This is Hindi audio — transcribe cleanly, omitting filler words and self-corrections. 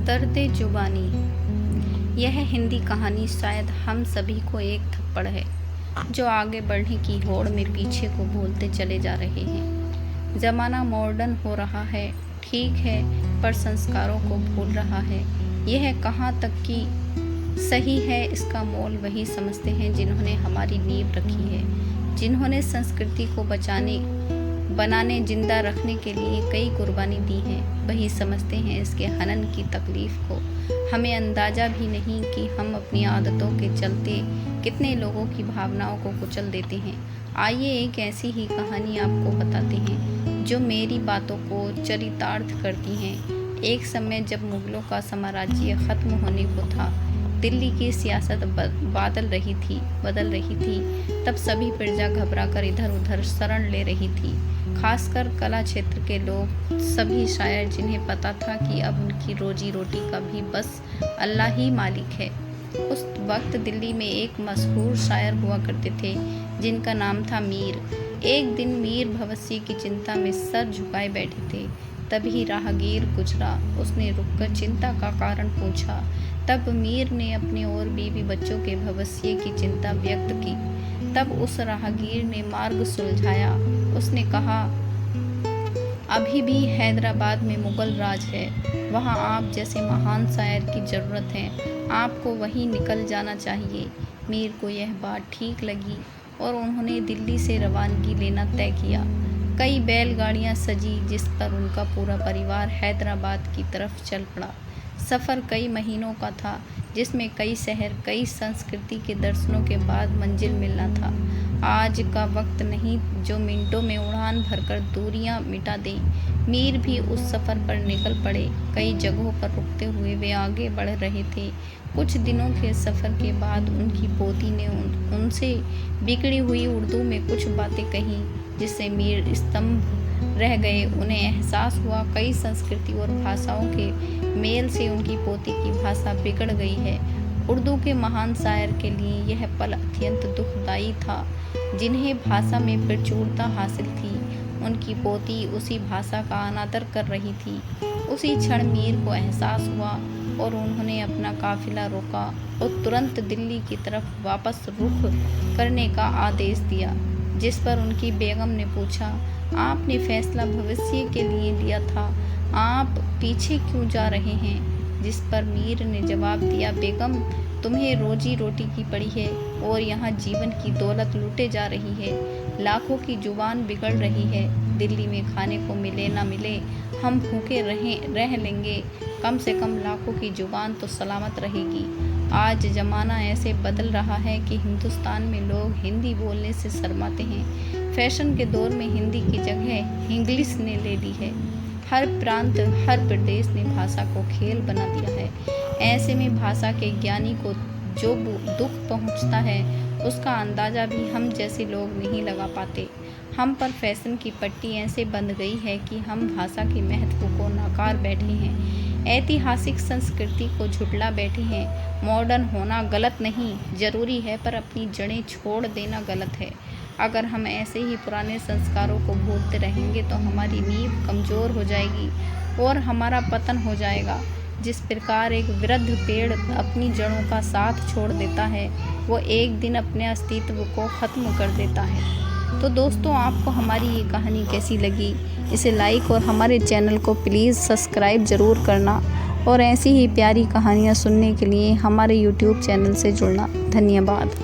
दर्द जुबानी। यह हिंदी कहानी शायद हम सभी को एक थप्पड़ है जो आगे बढ़ने की होड़ में पीछे को भूलते चले जा रहे हैं। ज़माना मॉडर्न हो रहा है, ठीक है, पर संस्कारों को भूल रहा है। यह कहाँ तक कि सही है, इसका मोल वही समझते हैं जिन्होंने हमारी नींव रखी है, जिन्होंने संस्कृति को बनाने जिंदा रखने के लिए कई कुर्बानी दी है। वही समझते हैं इसके हनन की तकलीफ को। हमें अंदाज़ा भी नहीं कि हम अपनी आदतों के चलते कितने लोगों की भावनाओं को कुचल देते हैं। आइए एक ऐसी ही कहानी आपको बताते हैं जो मेरी बातों को चरितार्थ करती हैं। एक समय जब मुगलों का साम्राज्य खत्म होने को था, दिल्ली की सियासत बदल रही थी। तब सभी प्रजा घबराकर इधर उधर शरण ले रही थी, खासकर कला क्षेत्र के लोग, सभी शायर जिन्हें पता था कि अब उनकी रोजी रोटी का भी बस अल्लाह ही मालिक है। उस वक्त दिल्ली में एक मशहूर शायर हुआ करते थे जिनका नाम था मीर। एक दिन मीर भविष्य की चिंता में सर झुकाए बैठे थे। तभी राहगीर गुजरा। उसने रुककर चिंता का कारण पूछा। तब मीर ने अपने और बीवी बच्चों के भविष्य की चिंता व्यक्त की। तब उस राहगीर ने मार्ग सुलझाया। उसने कहा, अभी भी हैदराबाद में मुगल राज है, वहाँ आप जैसे महान शायर की ज़रूरत है, आपको वहीं निकल जाना चाहिए। मीर को यह बात ठीक लगी और उन्होंने दिल्ली से रवानगी लेना तय किया। कई बैलगाड़ियाँ सजी जिस पर उनका पूरा परिवार हैदराबाद की तरफ चल पड़ा। सफ़र कई महीनों का था, जिसमें कई शहर, कई संस्कृति के दर्शनों के बाद मंजिल मिलना था। आज का वक्त नहीं जो मिनटों में उड़ान भरकर दूरियां मिटा दे। मीर भी उस सफ़र पर निकल पड़े। कई जगहों पर रुकते हुए वे आगे बढ़ रहे थे। कुछ दिनों के सफ़र के बाद उनकी पोती ने उनसे बिगड़ी हुई उर्दू में कुछ बातें कहीं, जिससे मीर स्तंभ रह गए। उन्हें एहसास हुआ कई संस्कृति और भाषाओं के मेल से उनकी पोती की भाषा बिगड़ गई है। उर्दू के महान शायर के लिए यह पल अत्यंत दुखदायी था। जिन्हें भाषा में प्रचुरता हासिल थी, उनकी पोती उसी भाषा का अनादर कर रही थी। उसी क्षण मीर को एहसास हुआ और उन्होंने अपना काफिला रोका और तुरंत दिल्ली की तरफ वापस रुख करने का आदेश दिया। जिस पर उनकी बेगम ने पूछा, आपने फैसला भविष्य के लिए लिया था, आप पीछे क्यों जा रहे हैं? जिस पर मीर ने जवाब दिया, बेगम, तुम्हें रोजी रोटी की पड़ी है और यहाँ जीवन की दौलत लूटे जा रही है। लाखों की जुबान बिगड़ रही है। दिल्ली में खाने को मिले ना मिले, हम भूखे रह लेंगे, कम से कम लाखों की जुबान तो सलामत रहेगी। आज ज़माना ऐसे बदल रहा है कि हिंदुस्तान में लोग हिंदी बोलने से शर्माते हैं। फैशन के दौर में हिंदी की जगह इंग्लिश ने ले ली है। हर प्रांत, हर प्रदेश ने भाषा को खेल बना दिया है। ऐसे में भाषा के ज्ञानी को जो दुख पहुंचता है, उसका अंदाज़ा भी हम जैसे लोग नहीं लगा पाते। हम पर फैशन की पट्टी ऐसे बंध गई है कि हम भाषा के महत्व को नकार बैठे हैं, ऐतिहासिक संस्कृति को झुठला बैठे हैं। मॉडर्न होना गलत नहीं, ज़रूरी है, पर अपनी जड़ें छोड़ देना गलत है। अगर हम ऐसे ही पुराने संस्कारों को भूलते रहेंगे तो हमारी नींव कमज़ोर हो जाएगी और हमारा पतन हो जाएगा। जिस प्रकार एक वृद्ध पेड़ अपनी जड़ों का साथ छोड़ देता है, वो एक दिन अपने अस्तित्व को ख़त्म कर देता है। तो दोस्तों, आपको हमारी ये कहानी कैसी लगी? इसे लाइक और हमारे चैनल को प्लीज़ सब्सक्राइब ज़रूर करना और ऐसी ही प्यारी कहानियाँ सुनने के लिए हमारे YouTube चैनल से जुड़ना। धन्यवाद।